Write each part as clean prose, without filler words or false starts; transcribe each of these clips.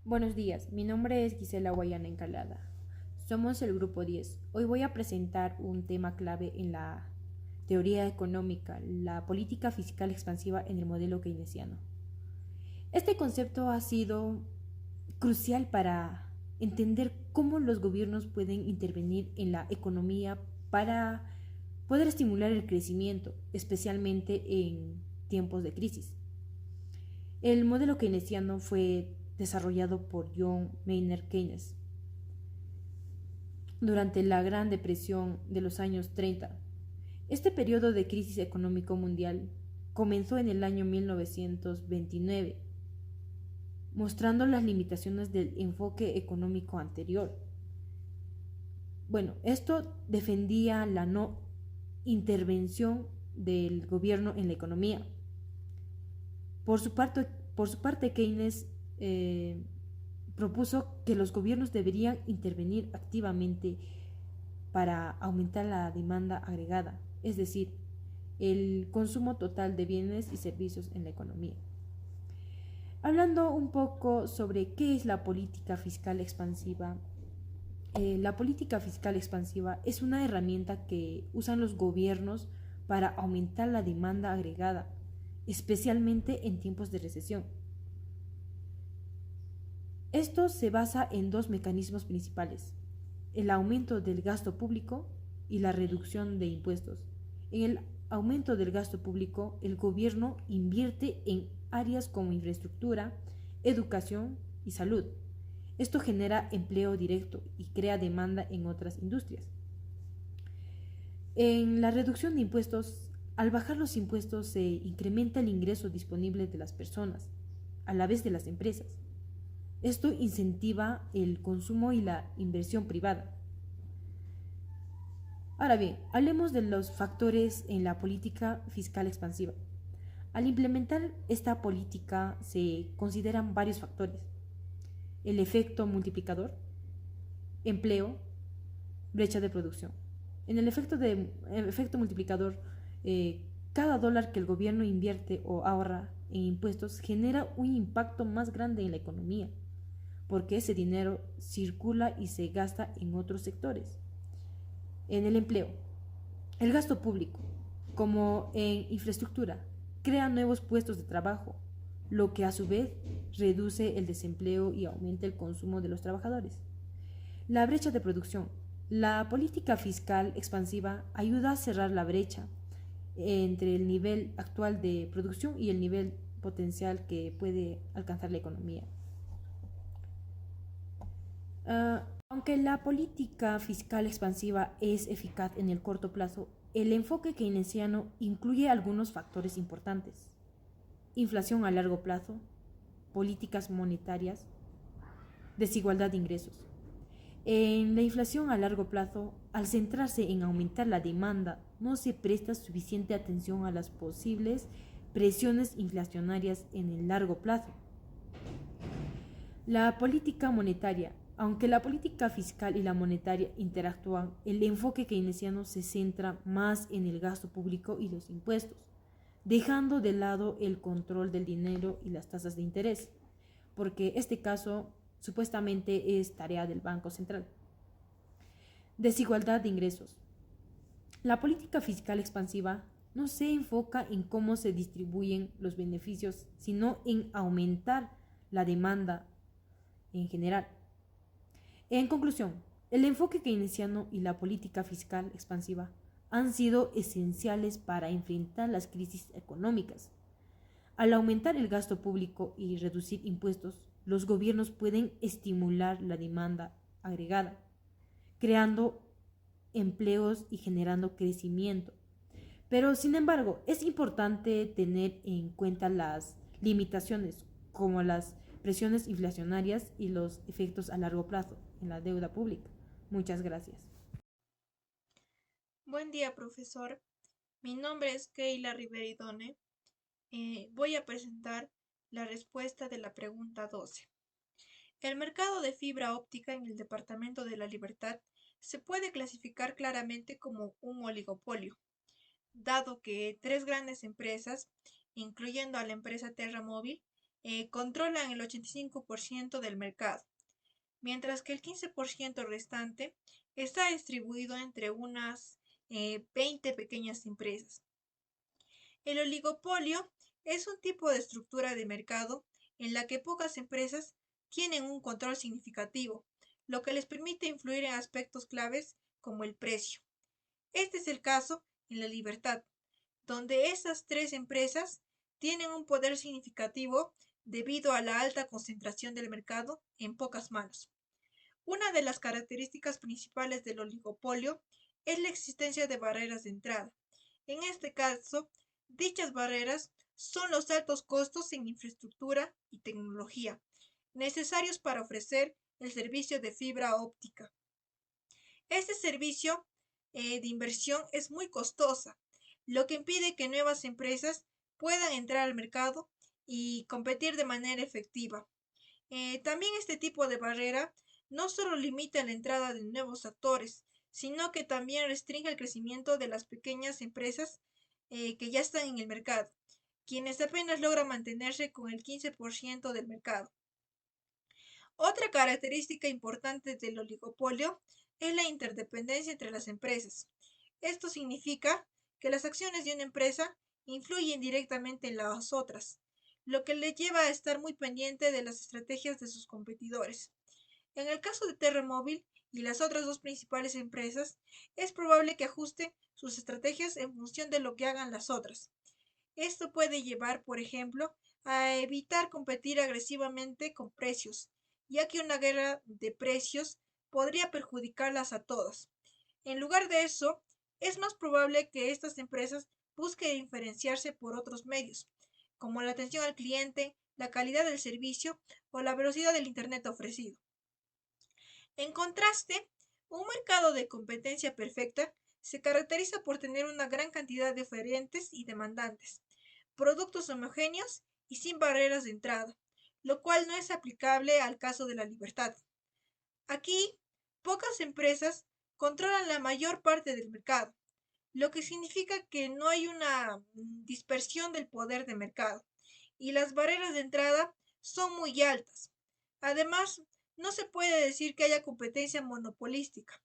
Buenos días, mi nombre es Gisela Guayana Encalada. Somos el grupo 10. Hoy voy a presentar un tema clave en la teoría económica, la política fiscal expansiva en el modelo keynesiano. Este concepto ha sido crucial para entender cómo los gobiernos pueden intervenir en la economía para poder estimular el crecimiento, especialmente en tiempos de crisis. El modelo keynesiano fue desarrollado por John Maynard Keynes durante la Gran Depresión de los años 30. Este periodo de crisis económico mundial comenzó en el año 1929, mostrando las limitaciones del enfoque económico anterior. Esto defendía la no intervención del gobierno en la economía. Por su parte Keynes propuso que los gobiernos deberían intervenir activamente para aumentar la demanda agregada, es decir, el consumo total de bienes y servicios en la economía. Hablando un poco sobre qué es la política fiscal expansiva, la política fiscal expansiva es una herramienta que usan los gobiernos para aumentar la demanda agregada, especialmente en tiempos de recesión. Esto se basa en dos mecanismos principales: el aumento del gasto público y la reducción de impuestos. En el aumento del gasto público, el gobierno invierte en áreas como infraestructura, educación y salud. Esto genera empleo directo y crea demanda en otras industrias. En la reducción de impuestos, al bajar los impuestos se incrementa el ingreso disponible de las personas, a la vez de las empresas. Esto incentiva el consumo y la inversión privada. Ahora bien, hablemos de los factores en la política fiscal expansiva. Al implementar esta política se consideran varios factores: el efecto multiplicador, empleo, brecha de producción. En el efecto multiplicador, cada dólar que el gobierno invierte o ahorra en impuestos genera un impacto más grande en la economía, porque ese dinero circula y se gasta en otros sectores. En el empleo, el gasto público, como en infraestructura, crea nuevos puestos de trabajo, lo que a su vez reduce el desempleo y aumenta el consumo de los trabajadores. La brecha de producción. La política fiscal expansiva ayuda a cerrar la brecha entre el nivel actual de producción y el nivel potencial que puede alcanzar la economía. Aunque la política fiscal expansiva es eficaz en el corto plazo, el enfoque keynesiano incluye algunos factores importantes: inflación a largo plazo, políticas monetarias, desigualdad de ingresos. En la inflación a largo plazo, al centrarse en aumentar la demanda, no se presta suficiente atención a las posibles presiones inflacionarias en el largo plazo. La política monetaria. Aunque la política fiscal y la monetaria interactúan, el enfoque keynesiano se centra más en el gasto público y los impuestos, dejando de lado el control del dinero y las tasas de interés, porque este caso supuestamente es tarea del Banco Central. Desigualdad de ingresos. La política fiscal expansiva no se enfoca en cómo se distribuyen los beneficios, sino en aumentar la demanda en general. En conclusión, el enfoque keynesiano y la política fiscal expansiva han sido esenciales para enfrentar las crisis económicas. Al aumentar el gasto público y reducir impuestos, los gobiernos pueden estimular la demanda agregada, creando empleos y generando crecimiento. Pero, sin embargo, es importante tener en cuenta las limitaciones, como las presiones inflacionarias y los efectos a largo plazo en la deuda pública. Muchas gracias. Buen día, profesor. Mi nombre es Keila Riveridone. Voy a presentar la respuesta de la pregunta 12. El mercado de fibra óptica en el Departamento de la Libertad se puede clasificar claramente como un oligopolio, dado que tres grandes empresas, incluyendo a la empresa Terramóvil, controlan el 85% del mercado, mientras que el 15% restante está distribuido entre unas 20 pequeñas empresas. El oligopolio es un tipo de estructura de mercado en la que pocas empresas tienen un control significativo, lo que les permite influir en aspectos claves como el precio. Este es el caso en la libertad, donde esas tres empresas tienen un poder significativo debido a la alta concentración del mercado en pocas manos. Una de las características principales del oligopolio es la existencia de barreras de entrada. En este caso, dichas barreras son los altos costos en infraestructura y tecnología necesarios para ofrecer el servicio de fibra óptica. Este servicio de inversión es muy costosa, lo que impide que nuevas empresas puedan entrar al mercado y competir de manera efectiva. También este tipo de barrera no solo limita la entrada de nuevos actores, sino que también restringe el crecimiento de las pequeñas empresas que ya están en el mercado, quienes apenas logran mantenerse con el 15% del mercado. Otra característica importante del oligopolio es la interdependencia entre las empresas. Esto significa que las acciones de una empresa influyen directamente en las otras, lo que le lleva a estar muy pendiente de las estrategias de sus competidores. En el caso de Terramóvil y las otras dos principales empresas, es probable que ajusten sus estrategias en función de lo que hagan las otras. Esto puede llevar, por ejemplo, a evitar competir agresivamente con precios, ya que una guerra de precios podría perjudicarlas a todas. En lugar de eso, es más probable que estas empresas busquen diferenciarse por otros medios, como la atención al cliente, la calidad del servicio o la velocidad del Internet ofrecido. En contraste, un mercado de competencia perfecta se caracteriza por tener una gran cantidad de oferentes y demandantes, productos homogéneos y sin barreras de entrada, lo cual no es aplicable al caso de la libertad. Aquí, pocas empresas controlan la mayor parte del mercado, lo que significa que no hay una dispersión del poder de mercado y las barreras de entrada son muy altas. Además, no se puede decir que haya competencia monopolística,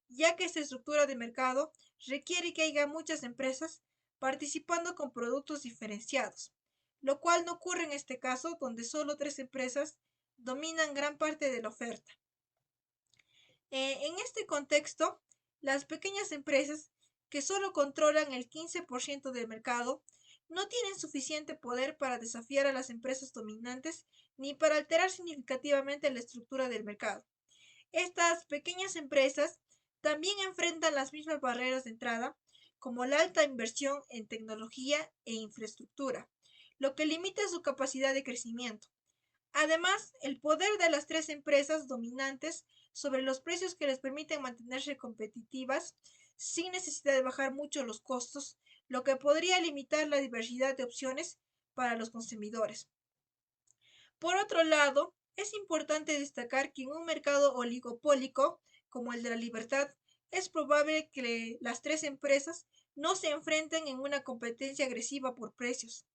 ya que esta estructura de mercado requiere que haya muchas empresas participando con productos diferenciados, lo cual no ocurre en este caso donde solo tres empresas dominan gran parte de la oferta. En este contexto, las pequeñas empresas que solo controlan el 15% del mercado no tienen suficiente poder para desafiar a las empresas dominantes ni para alterar significativamente la estructura del mercado. Estas pequeñas empresas también enfrentan las mismas barreras de entrada, como la alta inversión en tecnología e infraestructura, lo que limita su capacidad de crecimiento. Además, el poder de las tres empresas dominantes sobre los precios que les permiten mantenerse competitivas sin necesidad de bajar mucho los costos, lo que podría limitar la diversidad de opciones para los consumidores. Por otro lado, es importante destacar que en un mercado oligopólico como el de la libertad, es probable que las tres empresas no se enfrenten en una competencia agresiva por precios.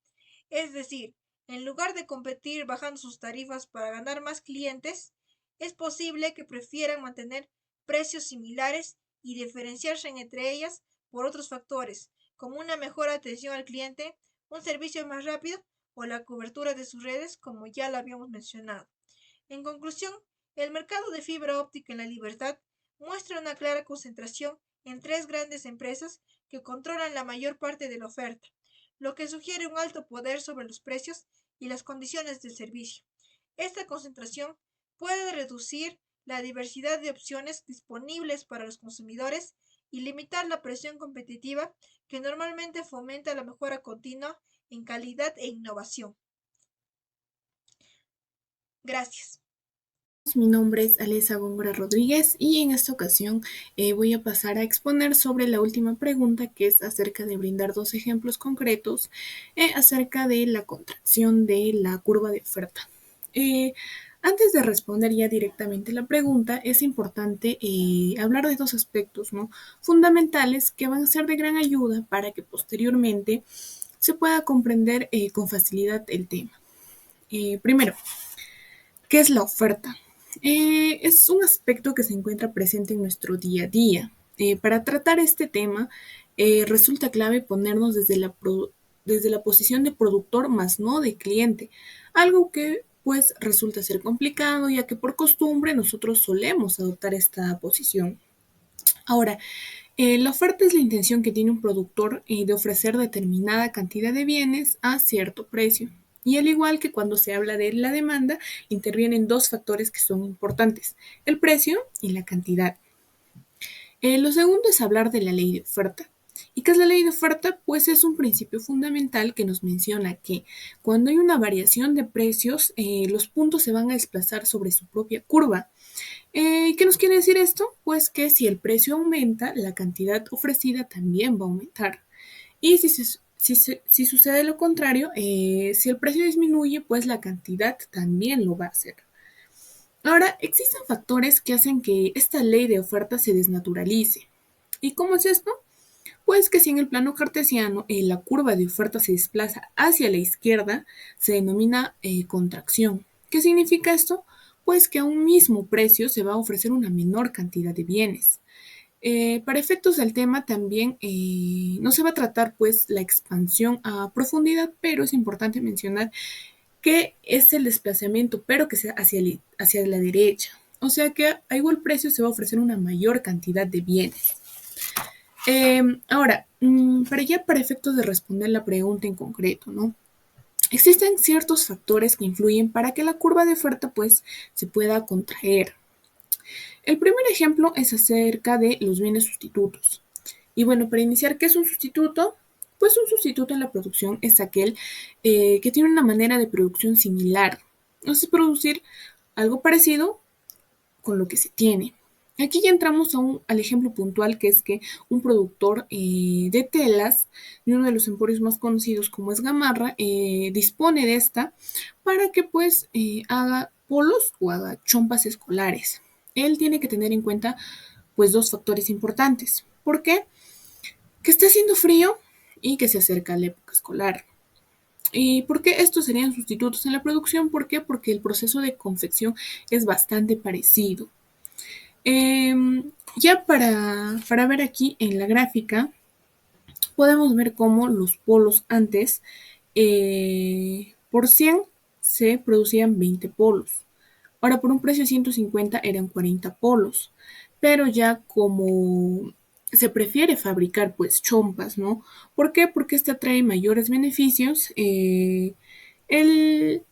Es decir, en lugar de competir bajando sus tarifas para ganar más clientes, es posible que prefieran mantener precios similares y diferenciarse entre ellas por otros factores, como una mejor atención al cliente, un servicio más rápido o la cobertura de sus redes, como ya lo habíamos mencionado. En conclusión, el mercado de fibra óptica en la libertad muestra una clara concentración en tres grandes empresas que controlan la mayor parte de la oferta, lo que sugiere un alto poder sobre los precios y las condiciones del servicio. Esta concentración puede reducir la diversidad de opciones disponibles para los consumidores y limitar la presión competitiva que normalmente fomenta la mejora continua en calidad e innovación. Gracias. Mi nombre es Alessa Góngora Rodríguez y en esta ocasión voy a pasar a exponer sobre la última pregunta, que es acerca de brindar dos ejemplos concretos acerca de la contracción de la curva de oferta. Antes de responder ya directamente la pregunta, es importante hablar de dos aspectos, ¿no?, fundamentales, que van a ser de gran ayuda para que posteriormente se pueda comprender con facilidad el tema. Primero, ¿qué es la oferta? Es un aspecto que se encuentra presente en nuestro día a día. Para tratar este tema, resulta clave ponernos desde la posición de productor más no de cliente, algo que pues resulta ser complicado ya que por costumbre nosotros solemos adoptar esta posición. Ahora, la oferta es la intención que tiene un productor de ofrecer determinada cantidad de bienes a cierto precio. Y al igual que cuando se habla de la demanda, intervienen dos factores que son importantes, el precio y la cantidad. Lo segundo es hablar de la ley de oferta. ¿Y qué es la ley de oferta? Pues es un principio fundamental que nos menciona que cuando hay una variación de precios, los puntos se van a desplazar sobre su propia curva. ¿Qué nos quiere decir esto? Pues que si el precio aumenta, la cantidad ofrecida también va a aumentar. Y si sucede lo contrario, si el precio disminuye, pues la cantidad también lo va a hacer. Ahora, existen factores que hacen que esta ley de oferta se desnaturalice. ¿Y cómo es esto? Pues que si en el plano cartesiano la curva de oferta se desplaza hacia la izquierda, se denomina contracción. ¿Qué significa esto? Pues que a un mismo precio se va a ofrecer una menor cantidad de bienes. Para efectos del tema también no se va a tratar pues la expansión a profundidad, pero es importante mencionar que es el desplazamiento, pero que sea hacia la derecha. O sea que a igual precio se va a ofrecer una mayor cantidad de bienes. Ahora, para efectos de responder la pregunta en concreto, ¿no? Existen ciertos factores que influyen para que la curva de oferta pues se pueda contraer. El primer ejemplo es acerca de los bienes sustitutos. Y bueno, para iniciar, ¿qué es un sustituto? Pues un sustituto en la producción es aquel que tiene una manera de producción similar. Es producir algo parecido con lo que se tiene. Aquí ya entramos al ejemplo puntual que es que un productor de telas de uno de los emporios más conocidos como es Gamarra dispone de esta para que pues haga polos o haga chompas escolares. Él tiene que tener en cuenta pues dos factores importantes. ¿Por qué? Que está haciendo frío y que se acerca la época escolar. ¿Y por qué estos serían sustitutos en la producción? ¿Por qué? Porque el proceso de confección es bastante parecido. Ya para ver aquí en la gráfica, podemos ver cómo los polos antes, por 100 se producían 20 polos. Ahora por un precio de 150 eran 40 polos. Pero ya como se prefiere fabricar pues chompas, ¿no? ¿Por qué? Porque esta trae mayores beneficios.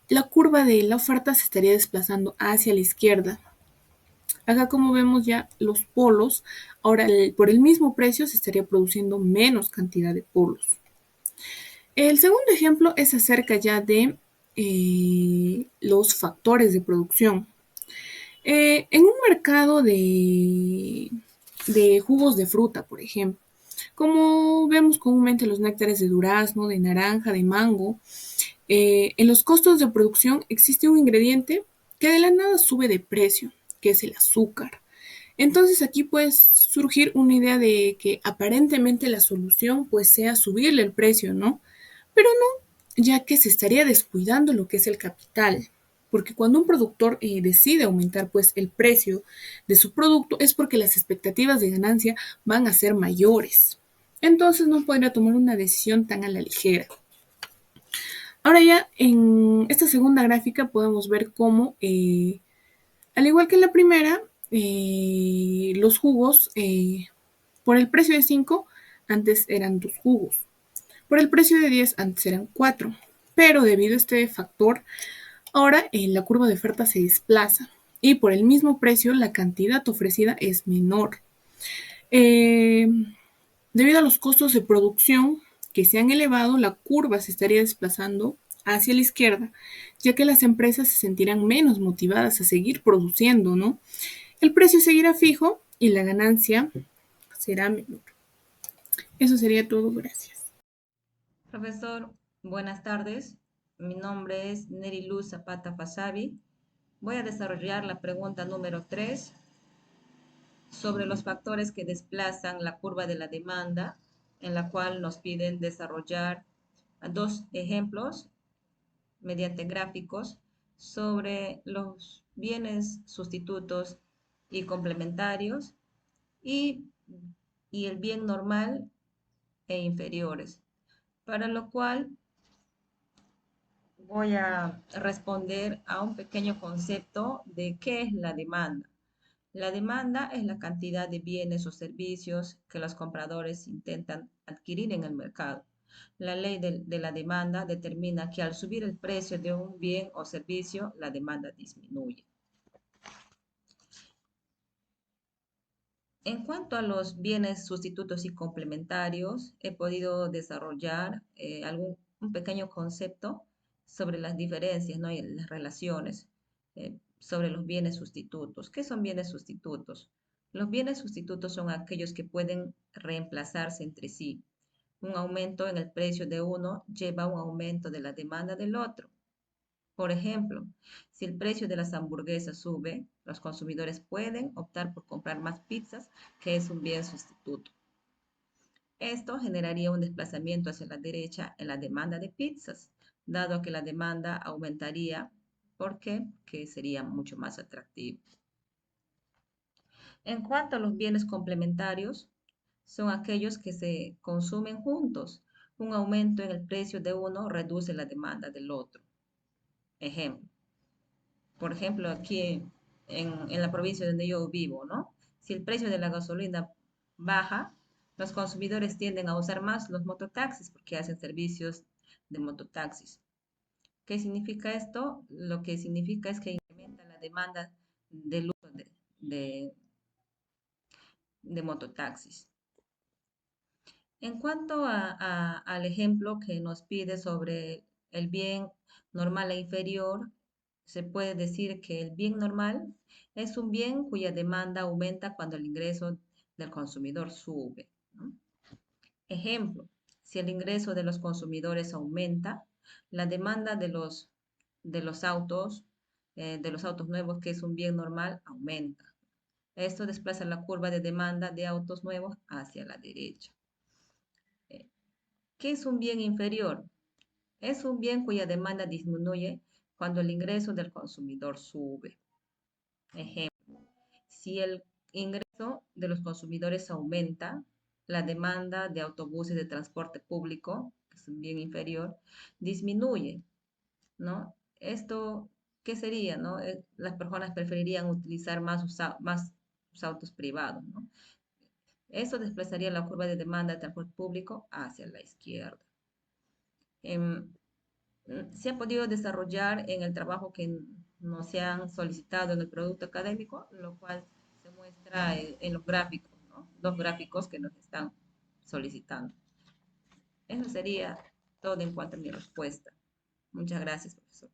La curva de la oferta se estaría desplazando hacia la izquierda. Acá como vemos ya los polos, ahora por el mismo precio se estaría produciendo menos cantidad de polos. El segundo ejemplo es acerca ya de los factores de producción. En un mercado de jugos de fruta, por ejemplo, como vemos comúnmente los néctares de durazno, de naranja, de mango, en los costos de producción existe un ingrediente que de la nada sube de precio, que es el azúcar. Entonces aquí puede surgir una idea de que aparentemente la solución pues sea subirle el precio, ¿no? Pero no, ya que se estaría descuidando lo que es el capital. Porque cuando un productor decide aumentar pues el precio de su producto es porque las expectativas de ganancia van a ser mayores. Entonces no podría tomar una decisión tan a la ligera. Ahora ya en esta segunda gráfica podemos ver cómo, al igual que en la primera, los jugos, por el precio de 5, antes eran 2 jugos. Por el precio de 10, antes eran 4. Pero debido a este factor, ahora la curva de oferta se desplaza. Y por el mismo precio, la cantidad ofrecida es menor. Debido a los costos de producción que se han elevado, la curva se estaría desplazando hacia la izquierda, ya que las empresas se sentirán menos motivadas a seguir produciendo, ¿no? El precio seguirá fijo y la ganancia será menor. Eso sería todo, gracias. Profesor, buenas tardes. Mi nombre es Neri Luz Zapata Fasabi. Voy a desarrollar la pregunta número 3 sobre los factores que desplazan la curva de la demanda, en la cual nos piden desarrollar dos ejemplos. mediante gráficos sobre los bienes sustitutos y complementarios y, y el bien normal e inferiores, para lo cual voy a responder a un pequeño concepto de qué es la demanda. La demanda es la cantidad de bienes o servicios que los compradores intentan adquirir en el mercado. La ley de la demanda determina que al subir el precio de un bien o servicio, la demanda disminuye. En cuanto a los bienes sustitutos y complementarios, he podido desarrollar un pequeño concepto sobre las diferencias, ¿no? Y las relaciones sobre los bienes sustitutos. ¿Qué son bienes sustitutos? Los bienes sustitutos son aquellos que pueden reemplazarse entre sí. Un aumento en el precio de uno lleva a un aumento de la demanda del otro. Por ejemplo, si el precio de las hamburguesas sube, los consumidores pueden optar por comprar más pizzas, que es un bien sustituto. Esto generaría un desplazamiento hacia la derecha en la demanda de pizzas, dado que la demanda aumentaría. ¿Por qué? Porque sería mucho más atractivo. En cuanto a los bienes complementarios, son aquellos que se consumen juntos. Un aumento en el precio de uno reduce la demanda del otro. Ejemplo. Por ejemplo, aquí en la provincia donde yo vivo, ¿no? Si el precio de la gasolina baja, los consumidores tienden a usar más los mototaxis porque hacen servicios de mototaxis. ¿Qué significa esto? Lo que significa es que incrementa la demanda del uso de mototaxis. En cuanto al ejemplo que nos pide sobre el bien normal e inferior, se puede decir que el bien normal es un bien cuya demanda aumenta cuando el ingreso del consumidor sube, ¿no? Ejemplo, si el ingreso de los consumidores aumenta, la demanda de los autos nuevos, que es un bien normal, aumenta. Esto desplaza la curva de demanda de autos nuevos hacia la derecha. ¿Qué es un bien inferior? Es un bien cuya demanda disminuye cuando el ingreso del consumidor sube. Ejemplo, si el ingreso de los consumidores aumenta, la demanda de autobuses de transporte público, que es un bien inferior, disminuye, ¿no? Esto, ¿qué sería, no? Las personas preferirían utilizar más sus autos privados, ¿no? Eso desplazaría la curva de demanda de transporte público hacia la izquierda. Em, se ha podido desarrollar en el trabajo que nos se han solicitado en el producto académico, lo cual se muestra en los gráficos, ¿no? Los gráficos que nos están solicitando. Eso sería todo en cuanto a mi respuesta. Muchas gracias, profesor.